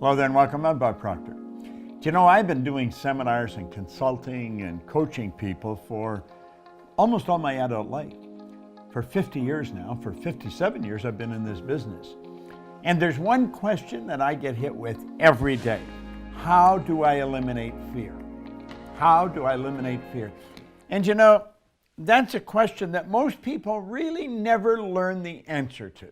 Hello there and welcome. I'm Bob Proctor. Do you know, I've been doing seminars and consulting and coaching people for almost all my adult life. For 50 years now, for 57 years I've been in this business. And there's one question that I get hit with every day. How do I eliminate fear? How do I eliminate fear? And you know, that's a question that most people really never learn the answer to.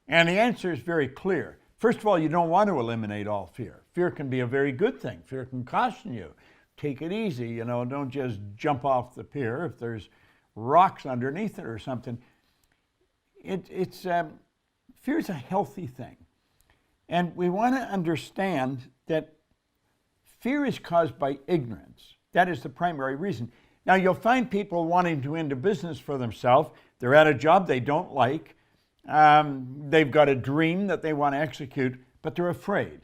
And the answer is very clear. First of all, you don't want to eliminate all fear. Fear can be a very good thing. Fear can caution you. Take it easy, you know, don't just jump off the pier if there's rocks underneath it or something. Fear is a healthy thing. And we want to understand that fear is caused by ignorance. That is the primary reason. Now, you'll find people wanting to into business for themselves. They're at a job they don't like. They've got a dream that they want to execute, but they're afraid.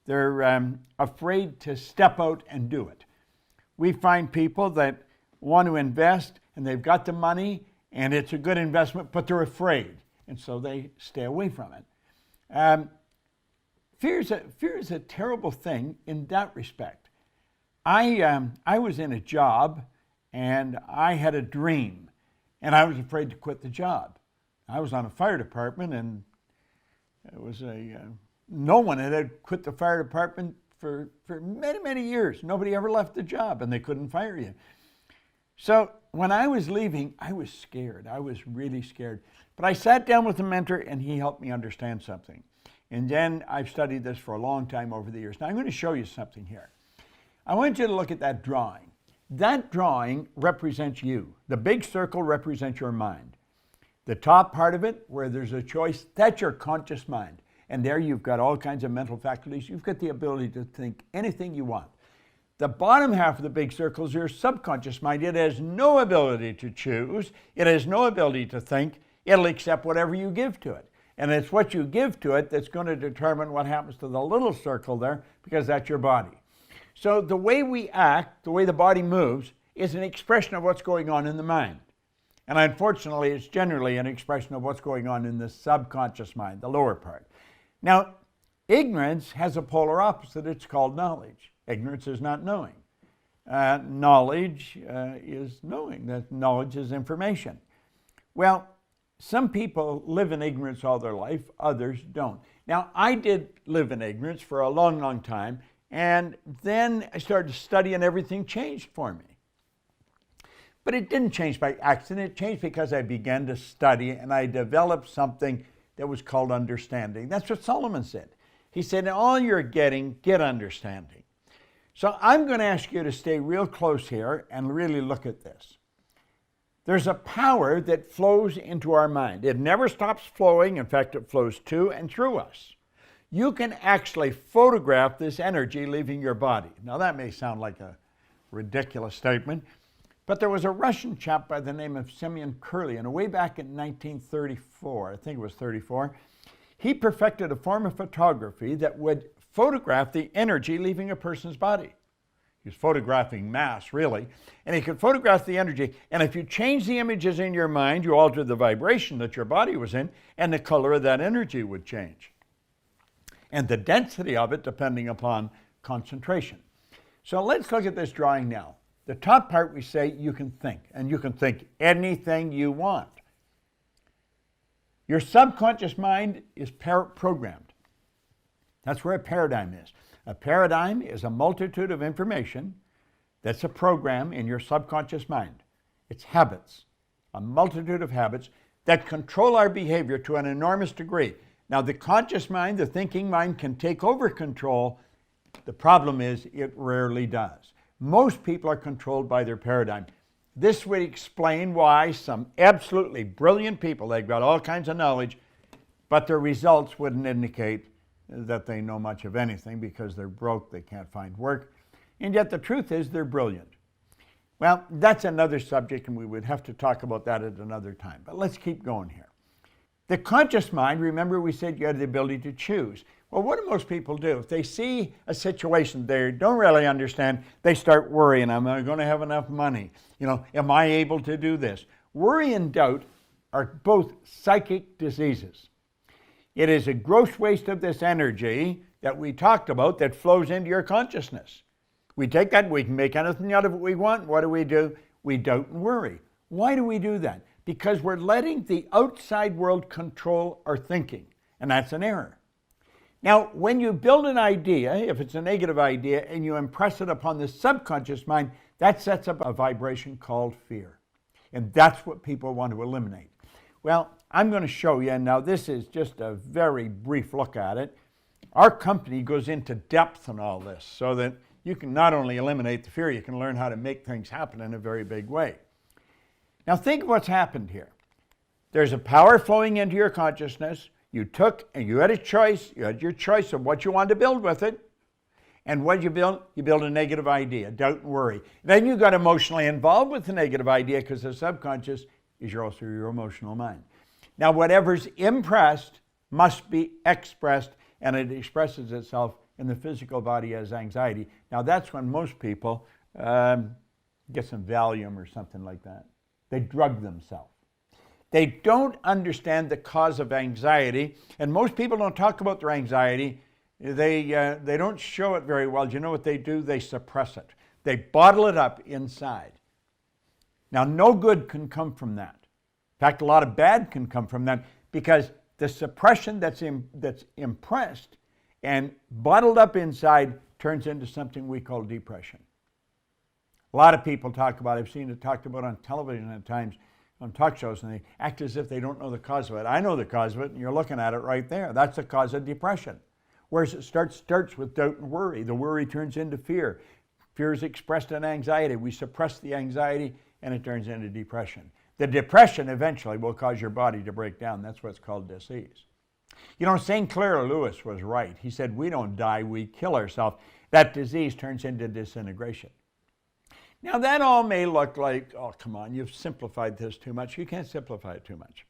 They're afraid to step out and do it. We find people that want to invest and they've got the money and it's a good investment, but they're afraid, and so they stay away from it. Fear is a terrible thing in that respect. I was in a job and I had a dream and I was afraid to quit the job. I was on a fire department, and it was no one had quit the fire department for many, many years. Nobody ever left the job, and they couldn't fire you. So when I was leaving, I was scared. I was really scared. But I sat down with a mentor, and he helped me understand something. And then I've studied this for a long time over the years. Now I'm going to show you something here. I want you to look at that drawing. That drawing represents you. The big circle represents your mind. The top part of it, where there's a choice, that's your conscious mind. And there you've got all kinds of mental faculties. You've got the ability to think anything you want. The bottom half of the big circle is your subconscious mind. It has no ability to choose. It has no ability to think. It'll accept whatever you give to it. And it's what you give to it that's going to determine what happens to the little circle there, because that's your body. So the way we act, the way the body moves, is an expression of what's going on in the mind. And unfortunately, it's generally an expression of what's going on in the subconscious mind, the lower part. Now, ignorance has a polar opposite. It's called knowledge. Ignorance is not knowing. Knowledge is knowing. That knowledge is information. Well, some people live in ignorance all their life. Others don't. Now, I did live in ignorance for a long, long time. And then I started to study and everything changed for me. But it didn't change by accident. It changed because I began to study and I developed something that was called understanding. That's what Solomon said. He said, in all you're getting, get understanding. So I'm going to ask you to stay real close here and really look at this. There's a power that flows into our mind. It never stops flowing. In fact, it flows to and through us. You can actually photograph this energy leaving your body. Now that may sound like a ridiculous statement, but there was a Russian chap by the name of Semyon Kurly, and way back in 1934, I think it was 34, he perfected a form of photography that would photograph the energy leaving a person's body. He was photographing mass, really, and he could photograph the energy, and if you change the images in your mind, you alter the vibration that your body was in, and the color of that energy would change. And the density of it depending upon concentration. So let's look at this drawing now. The top part, we say you can think, and you can think anything you want. Your subconscious mind is programmed. That's where a paradigm is. A paradigm is a multitude of information that's a program in your subconscious mind. It's habits, a multitude of habits that control our behavior to an enormous degree. Now, the conscious mind, the thinking mind, can take over control. The problem is it rarely does. Most people are controlled by their paradigm. This would explain why some absolutely brilliant people, they've got all kinds of knowledge, but their results wouldn't indicate that they know much of anything because they're broke, they can't find work, and yet the truth is they're brilliant. Well, that's another subject, and we would have to talk about that at another time, but let's keep going here. The conscious mind, remember we said you had the ability to choose. Well, what do most people do? If they see a situation they don't really understand, they start worrying. Am I going to have enough money? You know, am I able to do this? Worry and doubt are both psychic diseases. It is a gross waste of this energy that we talked about that flows into your consciousness. We take that, we can make anything out of it we want. What do? We doubt and worry. Why do we do that? Because we're letting the outside world control our thinking, and that's an error. Now, when you build an idea, if it's a negative idea, and you impress it upon the subconscious mind, that sets up a vibration called fear. And that's what people want to eliminate. Well, I'm going to show you, and now this is just a very brief look at it. Our company goes into depth on all this so that you can not only eliminate the fear, you can learn how to make things happen in a very big way. Now think of what's happened here. There's a power flowing into your consciousness. You took and you had a choice. You had your choice of what you wanted to build with it. And what you build? You build a negative idea, doubt and worry. Then you got emotionally involved with the negative idea because the subconscious is also your emotional mind. Now whatever's impressed must be expressed, and it expresses itself in the physical body as anxiety. Now that's when most people get some Valium or something like that. They drug themselves. They don't understand the cause of anxiety, and most people don't talk about their anxiety. They don't show it very well. Do you know what they do? They suppress it. They bottle it up inside. Now, no good can come from that. In fact, a lot of bad can come from that because the suppression that's impressed and bottled up inside turns into something we call depression. A lot of people talk about, I've seen it talked about on television at times, on talk shows, and they act as if they don't know the cause of it. I know the cause of it, and you're looking at it right there. That's the cause of depression. Whereas it starts with doubt and worry. The worry turns into fear. Fear is expressed in anxiety. We suppress the anxiety, and it turns into depression. The depression eventually will cause your body to break down. That's what's called disease. You know, St. Clair Lewis was right. He said, we don't die, we kill ourselves. That disease turns into disintegration. Now that all may look like, oh, come on, you've simplified this too much. You can't simplify it too much.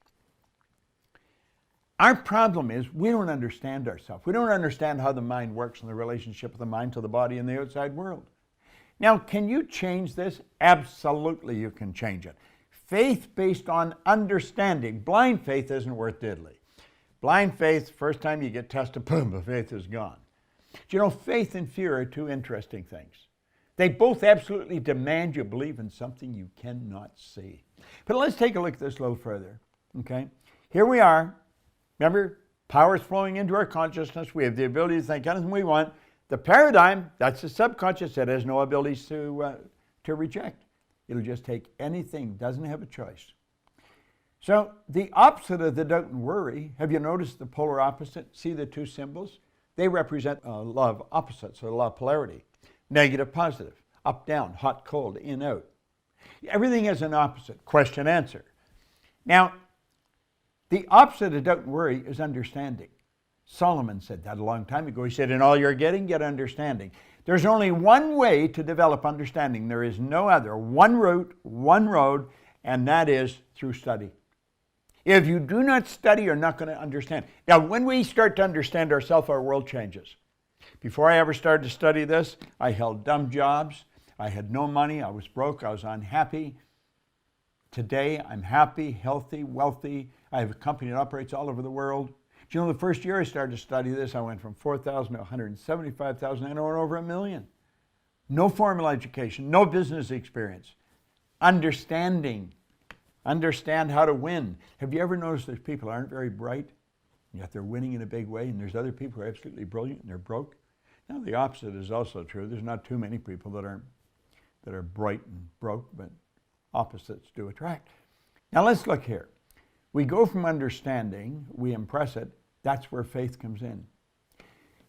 Our problem is we don't understand ourselves. We don't understand how the mind works and the relationship of the mind to the body and the outside world. Now, can you change this? Absolutely you can change it. Faith based on understanding. Blind faith isn't worth diddly. Blind faith, first time you get tested, boom, the faith is gone. Do you know, faith and fear are two interesting things. They both absolutely demand you believe in something you cannot see. But let's take a look at this a little further, okay? Here we are. Remember, power is flowing into our consciousness. We have the ability to think anything we want. The paradigm, that's the subconscious. It has no abilities to reject. It'll just take anything, doesn't have a choice. So the opposite of the doubt and worry, have you noticed the polar opposite? See the two symbols? They represent a law of opposites, or a law of polarity. Negative, positive, up, down, hot, cold, in, out. Everything has an opposite, question, answer. Now, the opposite of doubt and worry is understanding. Solomon said that a long time ago. He said, in all you're getting, get understanding. There's only one way to develop understanding. There is no other. One route, one road, and that is through study. If you do not study, you're not going to understand. Now, when we start to understand ourselves, our world changes. Before I ever started to study this, I held dumb jobs. I had no money. I was broke. I was unhappy. Today, I'm happy, healthy, wealthy. I have a company that operates all over the world. Do you know, the first year I started to study this, I went from 4,000 to 175,000, and I went over 1 million. No formal education, no business experience. Understanding. Understand how to win. Have you ever noticed that people aren't very bright, yet they're winning in a big way, and there's other people who are absolutely brilliant and they're broke? Now, the opposite is also true. There's not too many people that are bright and broke, but opposites do attract. Now, let's look here. We go from understanding, we impress it, that's where faith comes in.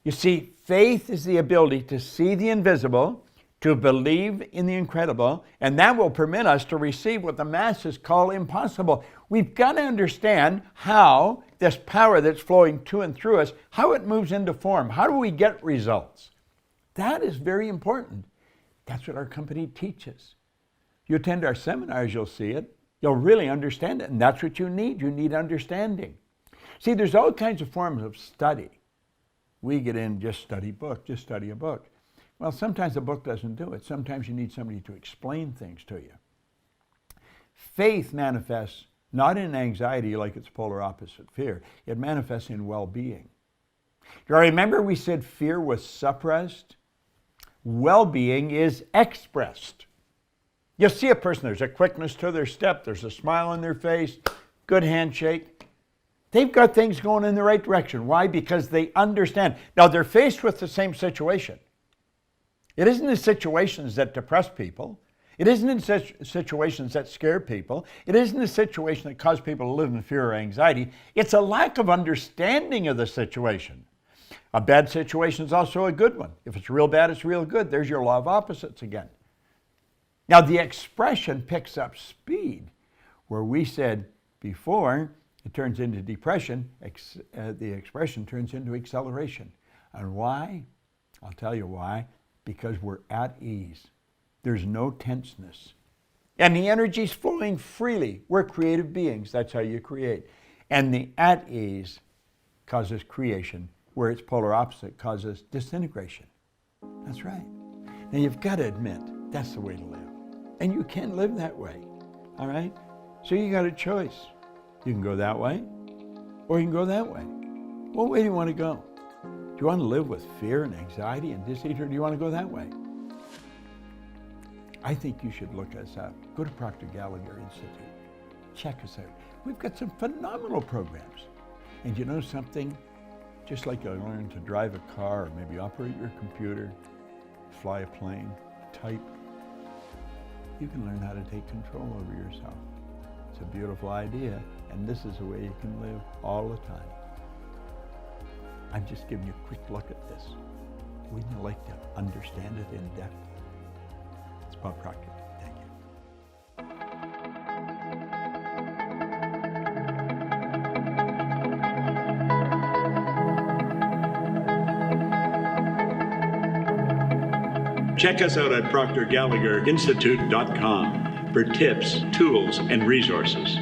You see, faith is the ability to see the invisible, to believe in the incredible, and that will permit us to receive what the masses call impossible. We've got to understand how this power that's flowing to and through us, how it moves into form. How do we get results? That is very important. That's what our company teaches. You attend our seminars, you'll see it. You'll really understand it, and that's what you need. You need understanding. See, there's all kinds of forms of study. We get in, just study a book. Well, sometimes a book doesn't do it. Sometimes you need somebody to explain things to you. Faith manifests not in anxiety like its polar opposite, fear. It manifests in well-being. Do you remember we said fear was suppressed? Well-being is expressed. You see a person, there's a quickness to their step, there's a smile on their face, good handshake. They've got things going in the right direction. Why? Because they understand. Now, they're faced with the same situation. It isn't the situations that depress people. It isn't in situations that scare people. It isn't a situation that cause people to live in fear or anxiety. It's a lack of understanding of the situation. A bad situation is also a good one. If it's real bad, it's real good. There's your law of opposites again. Now, the expression picks up speed. Where we said before, it turns into depression, the expression turns into acceleration. And why? I'll tell you why. Because we're at ease. There's no tenseness. And the energy's flowing freely. We're creative beings. That's how you create. And the at ease causes creation, where its polar opposite causes disintegration. That's right. Now you've got to admit, that's the way to live. And you can live that way. All right? So you got a choice. You can go that way, or you can go that way. What way do you want to go? Do you want to live with fear and anxiety and disease, or do you want to go that way? I think you should look us up. Go to Proctor Gallagher Institute. Check us out. We've got some phenomenal programs. And you know something? Just like you learn to drive a car, or maybe operate your computer, fly a plane, type, you can learn how to take control over yourself. It's a beautiful idea, and this is the way you can live all the time. I'm just giving you a quick look at this. Wouldn't you like to understand it in depth? It's Bob Proctor. Thank you. Check us out at ProctorGallagherInstitute.com for tips, tools, and resources.